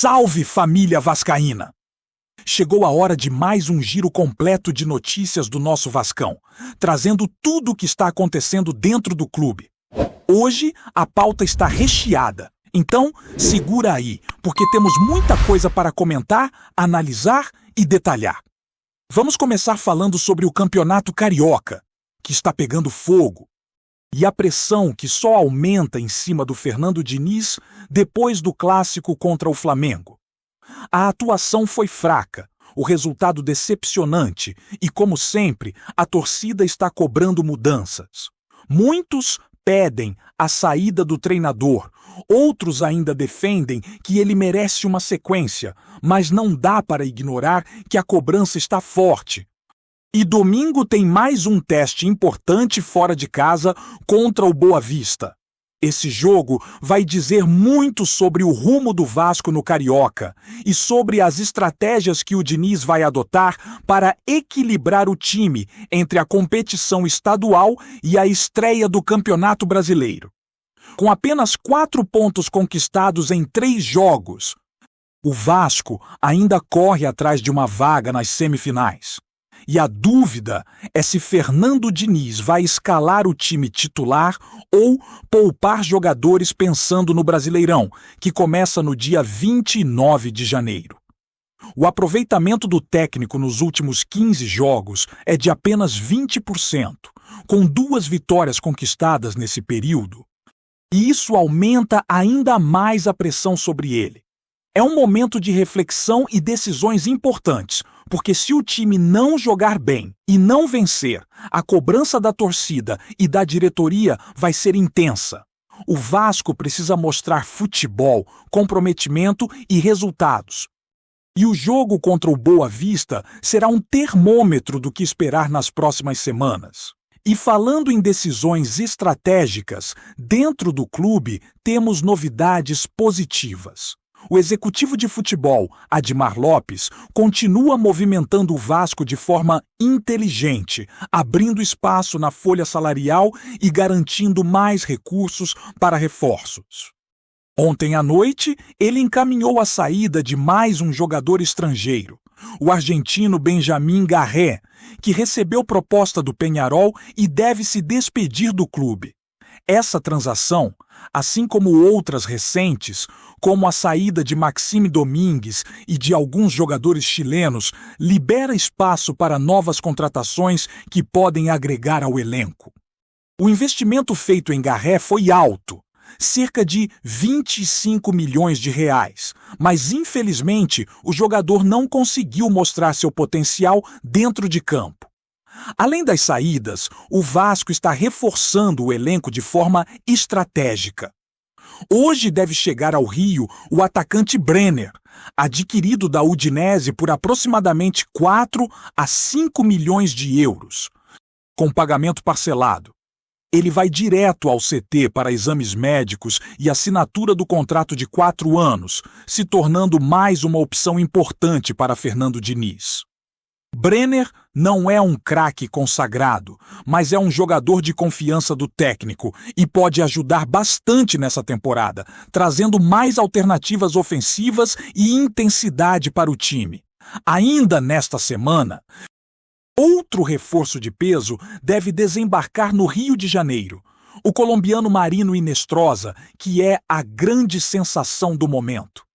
Salve, família vascaína! Chegou a hora de mais um giro completo de notícias do nosso Vascão, trazendo tudo o que está acontecendo dentro do clube. Hoje, a pauta está recheada, então segura aí, porque temos muita coisa para comentar, analisar e detalhar. Vamos começar falando sobre o Campeonato Carioca, que está pegando fogo, e a pressão que só aumenta em cima do Fernando Diniz depois do clássico contra o Flamengo. A atuação foi fraca, o resultado decepcionante e, como sempre, a torcida está cobrando mudanças. Muitos pedem a saída do treinador, outros ainda defendem que ele merece uma sequência, mas não dá para ignorar que a cobrança está forte. E domingo tem mais um teste importante fora de casa contra o Boa Vista. Esse jogo vai dizer muito sobre o rumo do Vasco no Carioca e sobre as estratégias que o Diniz vai adotar para equilibrar o time entre a competição estadual e a estreia do Campeonato Brasileiro. Com apenas 4 pontos conquistados em 3 jogos, o Vasco ainda corre atrás de uma vaga nas semifinais. E a dúvida é se Fernando Diniz vai escalar o time titular ou poupar jogadores pensando no Brasileirão, que começa no dia 29 de janeiro. O aproveitamento do técnico nos últimos 15 jogos é de apenas 20%, com 2 vitórias conquistadas nesse período. E isso aumenta ainda mais a pressão sobre ele. É um momento de reflexão e decisões importantes, porque se o time não jogar bem e não vencer, a cobrança da torcida e da diretoria vai ser intensa. O Vasco precisa mostrar futebol, comprometimento e resultados. E o jogo contra o Boa Vista será um termômetro do que esperar nas próximas semanas. E falando em decisões estratégicas, dentro do clube temos novidades positivas. O executivo de futebol, Admar Lopes, continua movimentando o Vasco de forma inteligente, abrindo espaço na folha salarial e garantindo mais recursos para reforços. Ontem à noite, ele encaminhou a saída de mais um jogador estrangeiro, o argentino Benjamin Garré, que recebeu proposta do Peñarol e deve se despedir do clube. Essa transação, assim como outras recentes, como a saída de Maxime Domingues e de alguns jogadores chilenos, libera espaço para novas contratações que podem agregar ao elenco. O investimento feito em Garré foi alto, cerca de 25 milhões de reais, mas infelizmente o jogador não conseguiu mostrar seu potencial dentro de campo. Além das saídas, o Vasco está reforçando o elenco de forma estratégica. Hoje deve chegar ao Rio o atacante Brenner, adquirido da Udinese por aproximadamente 4 a 5 milhões de euros, com pagamento parcelado. Ele vai direto ao CT para exames médicos e assinatura do contrato de 4 anos, se tornando mais uma opção importante para Fernando Diniz. Brenner não é um craque consagrado, mas é um jogador de confiança do técnico e pode ajudar bastante nessa temporada, trazendo mais alternativas ofensivas e intensidade para o time. Ainda nesta semana, outro reforço de peso deve desembarcar no Rio de Janeiro, o colombiano Marino Inestrosa, que é a grande sensação do momento.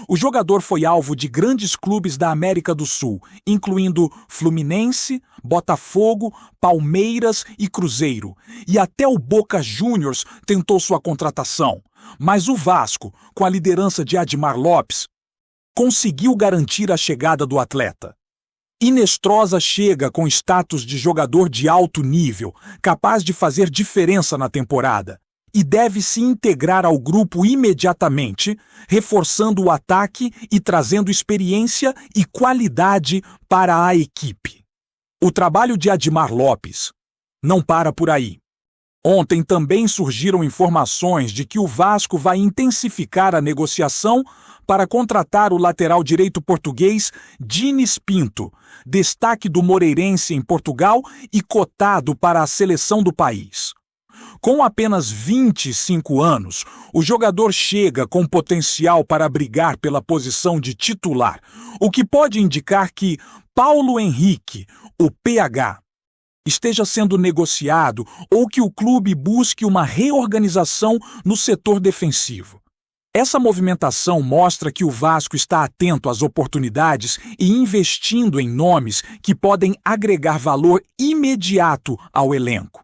O jogador foi alvo de grandes clubes da América do Sul, incluindo Fluminense, Botafogo, Palmeiras e Cruzeiro, e até o Boca Juniors tentou sua contratação, mas o Vasco, com a liderança de Admar Lopes, conseguiu garantir a chegada do atleta. Inestrosa chega com status de jogador de alto nível, capaz de fazer diferença na temporada, e deve se integrar ao grupo imediatamente, reforçando o ataque e trazendo experiência e qualidade para a equipe. O trabalho de Admar Lopes não para por aí. Ontem também surgiram informações de que o Vasco vai intensificar a negociação para contratar o lateral direito português Diniz Pinto, destaque do Moreirense em Portugal e cotado para a seleção do país. Com apenas 25 anos, o jogador chega com potencial para brigar pela posição de titular, o que pode indicar que Paulo Henrique, o PH, esteja sendo negociado ou que o clube busque uma reorganização no setor defensivo. Essa movimentação mostra que o Vasco está atento às oportunidades e investindo em nomes que podem agregar valor imediato ao elenco.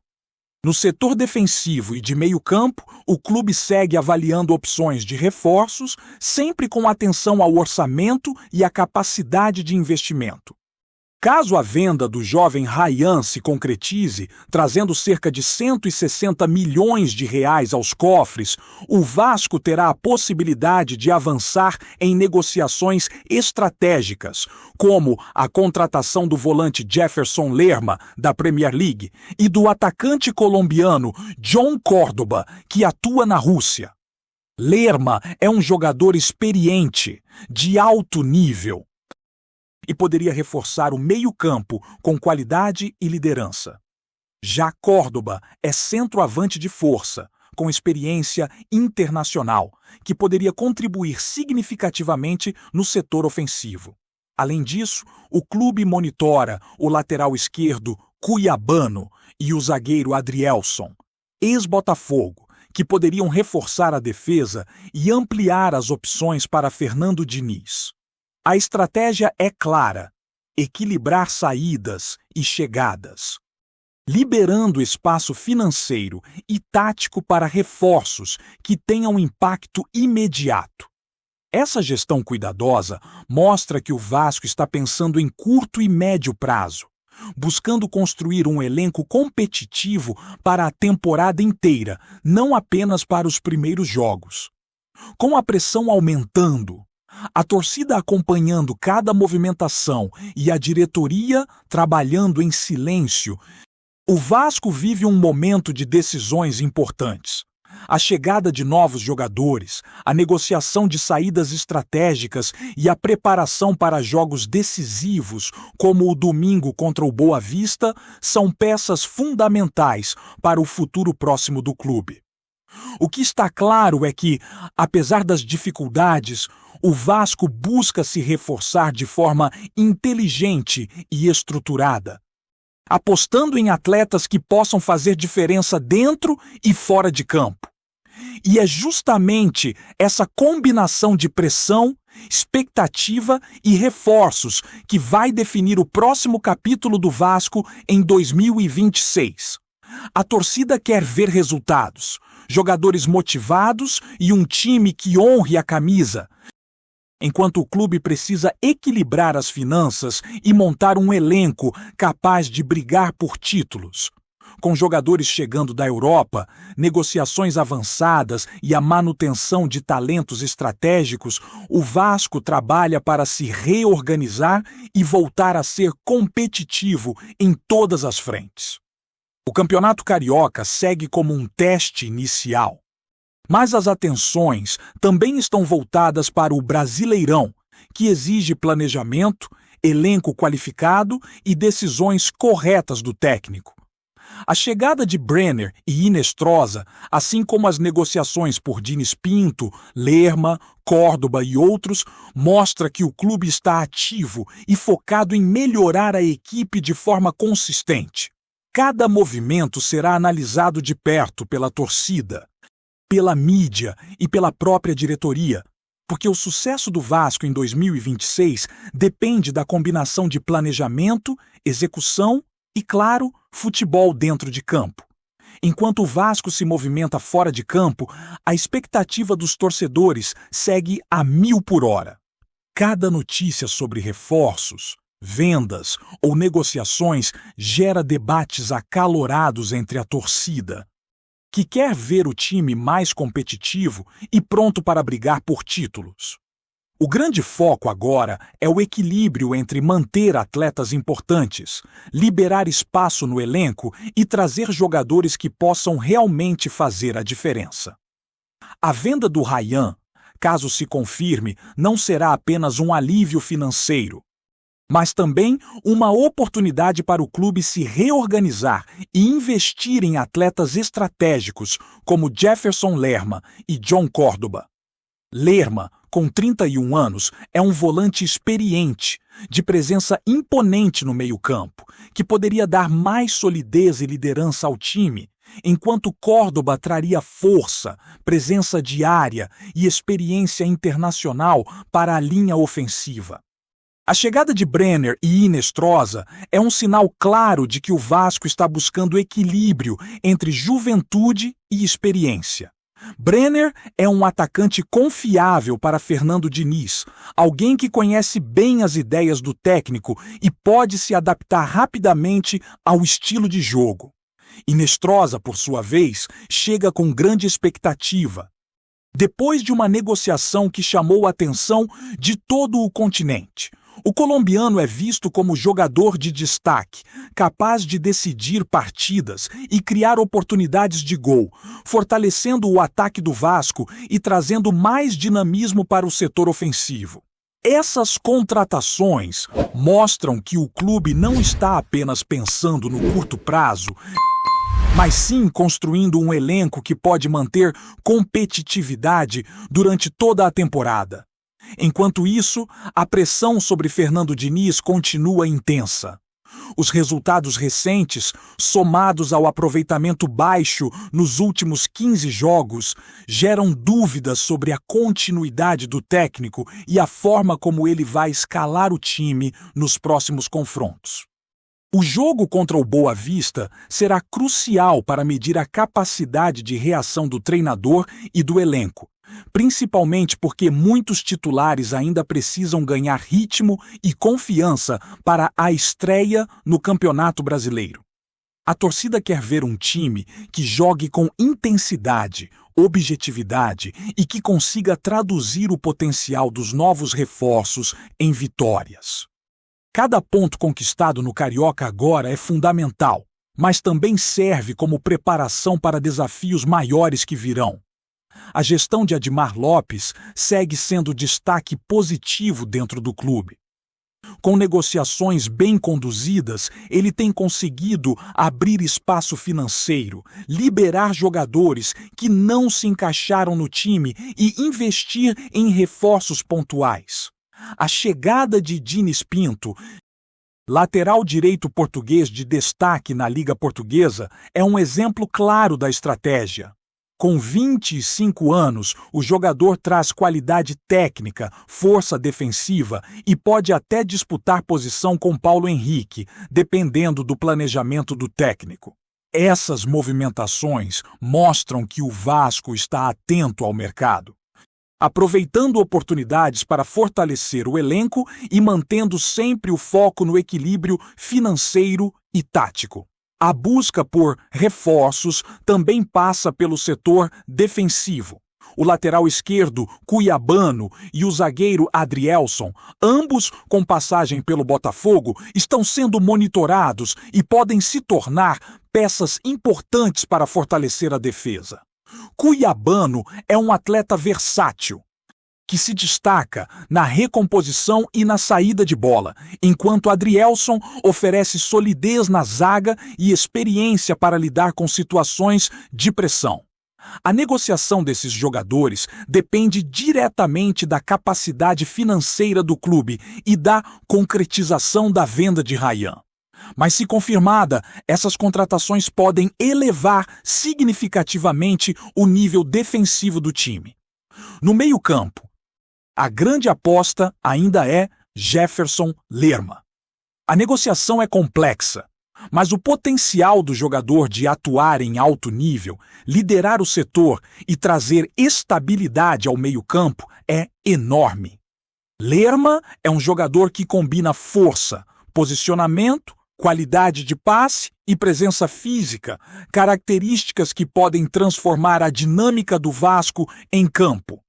No setor defensivo e de meio-campo, o clube segue avaliando opções de reforços, sempre com atenção ao orçamento e à capacidade de investimento. Caso a venda do jovem Ryan se concretize, trazendo cerca de 160 milhões de reais aos cofres, o Vasco terá a possibilidade de avançar em negociações estratégicas, como a contratação do volante Jefferson Lerma, da Premier League, e do atacante colombiano John Córdoba, que atua na Rússia. Lerma é um jogador experiente, de alto nível, e poderia reforçar o meio-campo com qualidade e liderança. Já Córdoba é centroavante de força, com experiência internacional, que poderia contribuir significativamente no setor ofensivo. Além disso, o clube monitora o lateral esquerdo Cuiabano e o zagueiro Adrielson, ex-Botafogo, que poderiam reforçar a defesa e ampliar as opções para Fernando Diniz. A estratégia é clara: equilibrar saídas e chegadas, liberando espaço financeiro e tático para reforços que tenham impacto imediato. Essa gestão cuidadosa mostra que o Vasco está pensando em curto e médio prazo, buscando construir um elenco competitivo para a temporada inteira, não apenas para os primeiros jogos. Com a pressão aumentando, a torcida acompanhando cada movimentação e a diretoria trabalhando em silêncio, o Vasco vive um momento de decisões importantes. A chegada de novos jogadores, a negociação de saídas estratégicas e a preparação para jogos decisivos, como o domingo contra o Boa Vista, são peças fundamentais para o futuro próximo do clube. O que está claro é que, apesar das dificuldades, o Vasco busca se reforçar de forma inteligente e estruturada, apostando em atletas que possam fazer diferença dentro e fora de campo. E é justamente essa combinação de pressão, expectativa e reforços que vai definir o próximo capítulo do Vasco em 2026. A torcida quer ver resultados, jogadores motivados e um time que honre a camisa, enquanto o clube precisa equilibrar as finanças e montar um elenco capaz de brigar por títulos. Com jogadores chegando da Europa, negociações avançadas e a manutenção de talentos estratégicos, o Vasco trabalha para se reorganizar e voltar a ser competitivo em todas as frentes. O Campeonato Carioca segue como um teste inicial, mas as atenções também estão voltadas para o Brasileirão, que exige planejamento, elenco qualificado e decisões corretas do técnico. A chegada de Brenner e Inestrosa, assim como as negociações por Diniz Pinto, Lerma, Córdoba e outros, mostra que o clube está ativo e focado em melhorar a equipe de forma consistente. Cada movimento será analisado de perto pela torcida, pela mídia e pela própria diretoria, porque o sucesso do Vasco em 2026 depende da combinação de planejamento, execução e, claro, futebol dentro de campo. Enquanto o Vasco se movimenta fora de campo, a expectativa dos torcedores segue a 1000 por hora. Cada notícia sobre reforços, vendas ou negociações gera debates acalorados entre a torcida, que quer ver o time mais competitivo e pronto para brigar por títulos. O grande foco agora é o equilíbrio entre manter atletas importantes, liberar espaço no elenco e trazer jogadores que possam realmente fazer a diferença. A venda do Ryan, caso se confirme, não será apenas um alívio financeiro. mas também uma oportunidade para o clube se reorganizar e investir em atletas estratégicos como Jefferson Lerma e John Córdoba. Lerma, com 31 anos, é um volante experiente, de presença imponente no meio-campo, que poderia dar mais solidez e liderança ao time, enquanto Córdoba traria força, presença diária e experiência internacional para a linha ofensiva. A chegada de Brenner e Inestrosa é um sinal claro de que o Vasco está buscando equilíbrio entre juventude e experiência. Brenner é um atacante confiável para Fernando Diniz, alguém que conhece bem as ideias do técnico e pode se adaptar rapidamente ao estilo de jogo. Inestrosa, por sua vez, chega com grande expectativa. Depois de uma negociação que chamou a atenção de todo o continente, o colombiano é visto como jogador de destaque, capaz de decidir partidas e criar oportunidades de gol, fortalecendo o ataque do Vasco e trazendo mais dinamismo para o setor ofensivo. Essas contratações mostram que o clube não está apenas pensando no curto prazo, mas sim construindo um elenco que pode manter competitividade durante toda a temporada. Enquanto isso, a pressão sobre Fernando Diniz continua intensa. Os resultados recentes, somados ao aproveitamento baixo nos últimos 15 jogos, geram dúvidas sobre a continuidade do técnico e a forma como ele vai escalar o time nos próximos confrontos. O jogo contra o Boa Vista será crucial para medir a capacidade de reação do treinador e do elenco, principalmente porque muitos titulares ainda precisam ganhar ritmo e confiança para a estreia no Campeonato Brasileiro. A torcida quer ver um time que jogue com intensidade, objetividade e que consiga traduzir o potencial dos novos reforços em vitórias. Cada ponto conquistado no Carioca agora é fundamental, mas também serve como preparação para desafios maiores que virão. A gestão de Admar Lopes segue sendo destaque positivo dentro do clube. Com negociações bem conduzidas, ele tem conseguido abrir espaço financeiro, liberar jogadores que não se encaixaram no time e investir em reforços pontuais. A chegada de Diniz Pinto, lateral direito português de destaque na Liga Portuguesa, é um exemplo claro da estratégia. Com 25 anos, o jogador traz qualidade técnica, força defensiva e pode até disputar posição com Paulo Henrique, dependendo do planejamento do técnico. Essas movimentações mostram que o Vasco está atento ao mercado, aproveitando oportunidades para fortalecer o elenco e mantendo sempre o foco no equilíbrio financeiro e tático. A busca por reforços também passa pelo setor defensivo. O lateral esquerdo, Cuiabano, e o zagueiro Adrielson, ambos com passagem pelo Botafogo, estão sendo monitorados e podem se tornar peças importantes para fortalecer a defesa. Cuiabano é um atleta versátil, que se destaca na recomposição e na saída de bola, enquanto Adrielson oferece solidez na zaga e experiência para lidar com situações de pressão. A negociação desses jogadores depende diretamente da capacidade financeira do clube e da concretização da venda de Ryan. Mas, se confirmada, essas contratações podem elevar significativamente o nível defensivo do time. No meio-campo, a grande aposta ainda é Jefferson Lerma. A negociação é complexa, mas o potencial do jogador de atuar em alto nível, liderar o setor e trazer estabilidade ao meio-campo é enorme. Lerma é um jogador que combina força, posicionamento, qualidade de passe e presença física, características que podem transformar a dinâmica do Vasco em campo.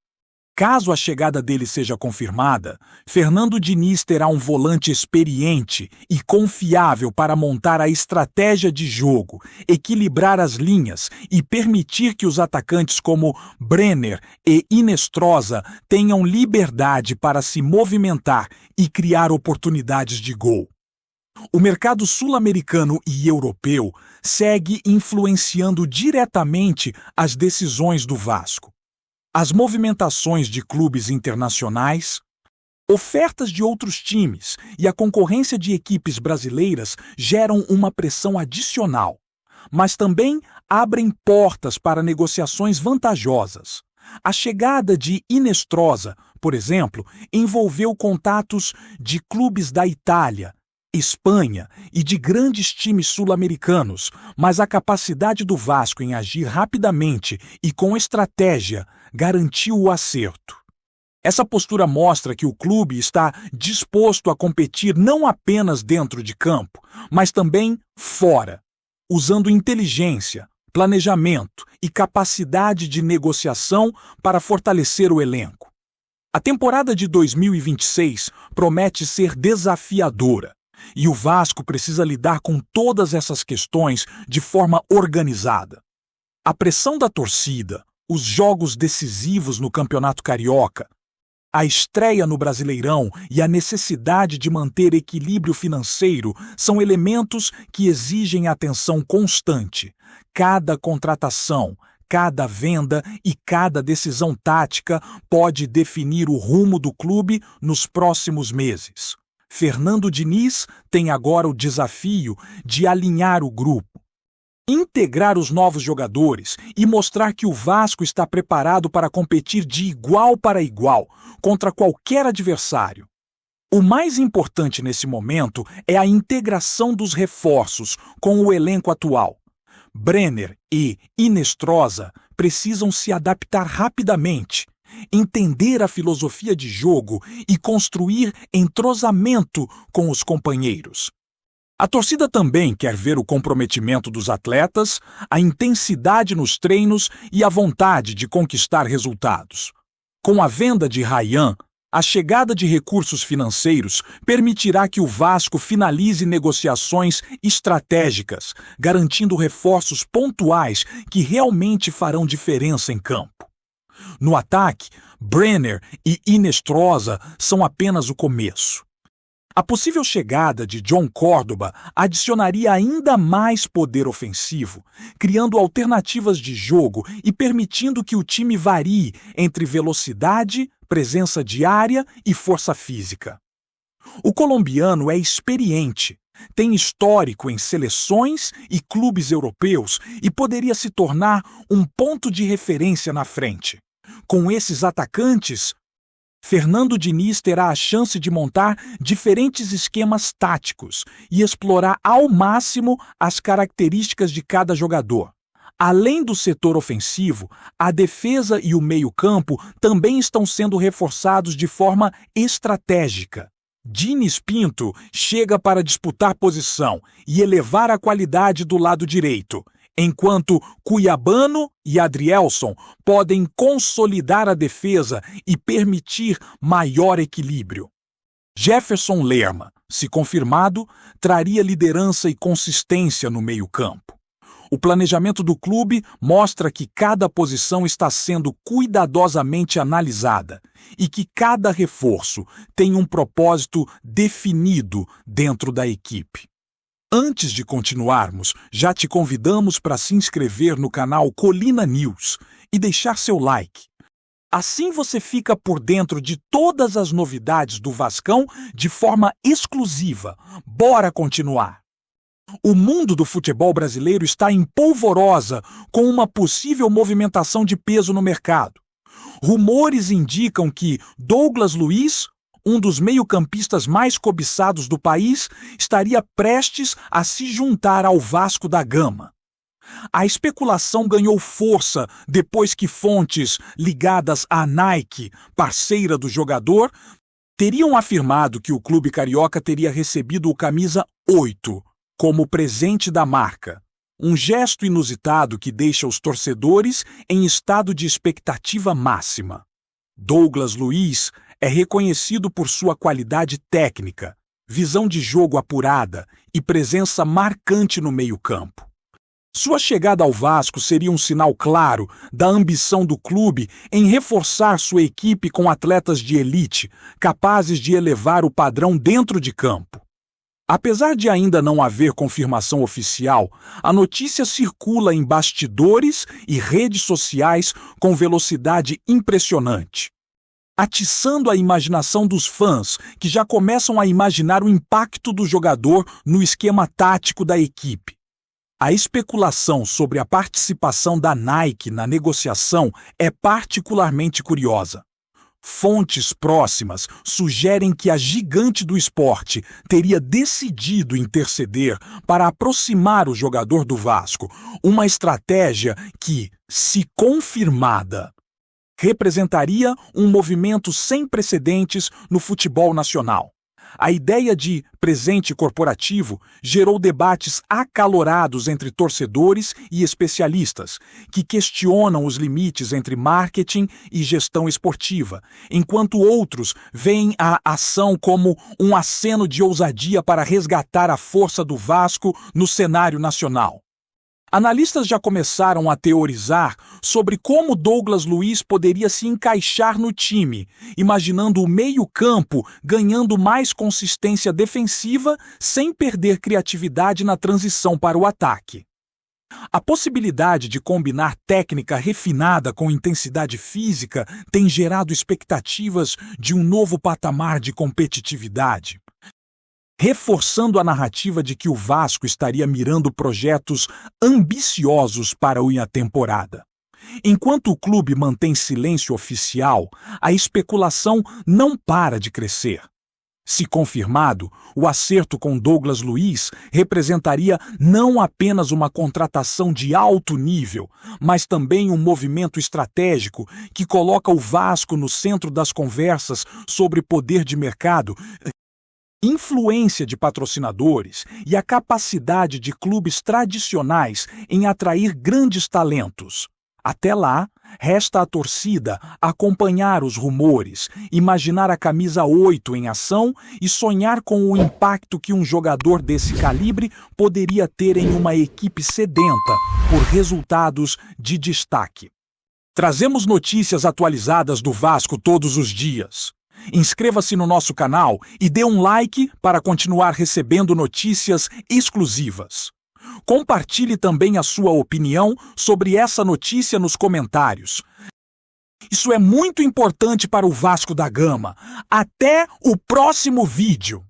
Caso a chegada dele seja confirmada, Fernando Diniz terá um volante experiente e confiável para montar a estratégia de jogo, equilibrar as linhas e permitir que os atacantes como Brenner e Inestrosa tenham liberdade para se movimentar e criar oportunidades de gol. O mercado sul-americano e europeu segue influenciando diretamente as decisões do Vasco. As movimentações de clubes internacionais, ofertas de outros times e a concorrência de equipes brasileiras geram uma pressão adicional, mas também abrem portas para negociações vantajosas. A chegada de Inestrosa, por exemplo, envolveu contatos de clubes da Itália, Espanha e de grandes times sul-americanos, mas a capacidade do Vasco em agir rapidamente e com estratégia garantiu o acerto. Essa postura mostra que o clube está disposto a competir não apenas dentro de campo, mas também fora, usando inteligência, planejamento e capacidade de negociação para fortalecer o elenco. A temporada de 2026 promete ser desafiadora. E o Vasco precisa lidar com todas essas questões de forma organizada. A pressão da torcida, os jogos decisivos no Campeonato Carioca, a estreia no Brasileirão e a necessidade de manter equilíbrio financeiro são elementos que exigem atenção constante. Cada contratação, cada venda e cada decisão tática pode definir o rumo do clube nos próximos meses. Fernando Diniz tem agora o desafio de alinhar o grupo, integrar os novos jogadores e mostrar que o Vasco está preparado para competir de igual para igual contra qualquer adversário. O mais importante nesse momento é a integração dos reforços com o elenco atual. Brenner e Inestrosa precisam se adaptar rapidamente, entender a filosofia de jogo e construir entrosamento com os companheiros. A torcida também quer ver o comprometimento dos atletas, a intensidade nos treinos e a vontade de conquistar resultados. Com a venda de Ryan, a chegada de recursos financeiros permitirá que o Vasco finalize negociações estratégicas, garantindo reforços pontuais que realmente farão diferença em campo. No ataque, Brenner e Inestrosa são apenas o começo. A possível chegada de John Córdoba adicionaria ainda mais poder ofensivo, criando alternativas de jogo e permitindo que o time varie entre velocidade, presença de área e força física. O colombiano é experiente, tem histórico em seleções e clubes europeus e poderia se tornar um ponto de referência na frente. Com esses atacantes, Fernando Diniz terá a chance de montar diferentes esquemas táticos e explorar ao máximo as características de cada jogador. Além do setor ofensivo, a defesa e o meio-campo também estão sendo reforçados de forma estratégica. Diniz Pinto chega para disputar posição e elevar a qualidade do lado direito, enquanto Cuiabano e Adrielson podem consolidar a defesa e permitir maior equilíbrio. Jefferson Lerma, se confirmado, traria liderança e consistência no meio-campo. O planejamento do clube mostra que cada posição está sendo cuidadosamente analisada e que cada reforço tem um propósito definido dentro da equipe. Antes de continuarmos, já te convidamos para se inscrever no canal Colina News e deixar seu like. Assim você fica por dentro de todas as novidades do Vascão de forma exclusiva. Bora continuar! O mundo do futebol brasileiro está em polvorosa com uma possível movimentação de peso no mercado. Rumores indicam que Douglas Luiz, um dos meio-campistas mais cobiçados do país, estaria prestes a se juntar ao Vasco da Gama. A especulação ganhou força depois que fontes ligadas à Nike, parceira do jogador, teriam afirmado que o clube carioca teria recebido o camisa 8 como presente da marca. Um gesto inusitado que deixa os torcedores em estado de expectativa máxima. Douglas Luiz é reconhecido por sua qualidade técnica, visão de jogo apurada e presença marcante no meio-campo. Sua chegada ao Vasco seria um sinal claro da ambição do clube em reforçar sua equipe com atletas de elite, capazes de elevar o padrão dentro de campo. Apesar de ainda não haver confirmação oficial, a notícia circula em bastidores e redes sociais com velocidade impressionante, atiçando a imaginação dos fãs, que já começam a imaginar o impacto do jogador no esquema tático da equipe. A especulação sobre a participação da Nike na negociação é particularmente curiosa. Fontes próximas sugerem que a gigante do esporte teria decidido interceder para aproximar o jogador do Vasco, uma estratégia que, se confirmada, representaria um movimento sem precedentes no futebol nacional. A ideia de presente corporativo gerou debates acalorados entre torcedores e especialistas, que questionam os limites entre marketing e gestão esportiva, enquanto outros veem a ação como um aceno de ousadia para resgatar a força do Vasco no cenário nacional. Analistas já começaram a teorizar sobre como Douglas Luiz poderia se encaixar no time, imaginando o meio-campo ganhando mais consistência defensiva sem perder criatividade na transição para o ataque. A possibilidade de combinar técnica refinada com intensidade física tem gerado expectativas de um novo patamar de competitividade, reforçando a narrativa de que o Vasco estaria mirando projetos ambiciosos para a temporada. Enquanto o clube mantém silêncio oficial, a especulação não para de crescer. Se confirmado, o acerto com Douglas Luiz representaria não apenas uma contratação de alto nível, mas também um movimento estratégico que coloca o Vasco no centro das conversas sobre poder de mercado, influência de patrocinadores e a capacidade de clubes tradicionais em atrair grandes talentos. Até lá, resta à torcida acompanhar os rumores, imaginar a camisa 8 em ação e sonhar com o impacto que um jogador desse calibre poderia ter em uma equipe sedenta por resultados de destaque. Trazemos notícias atualizadas do Vasco todos os dias. Inscreva-se no nosso canal e dê um like para continuar recebendo notícias exclusivas. Compartilhe também a sua opinião sobre essa notícia nos comentários. Isso é muito importante para o Vasco da Gama. Até o próximo vídeo!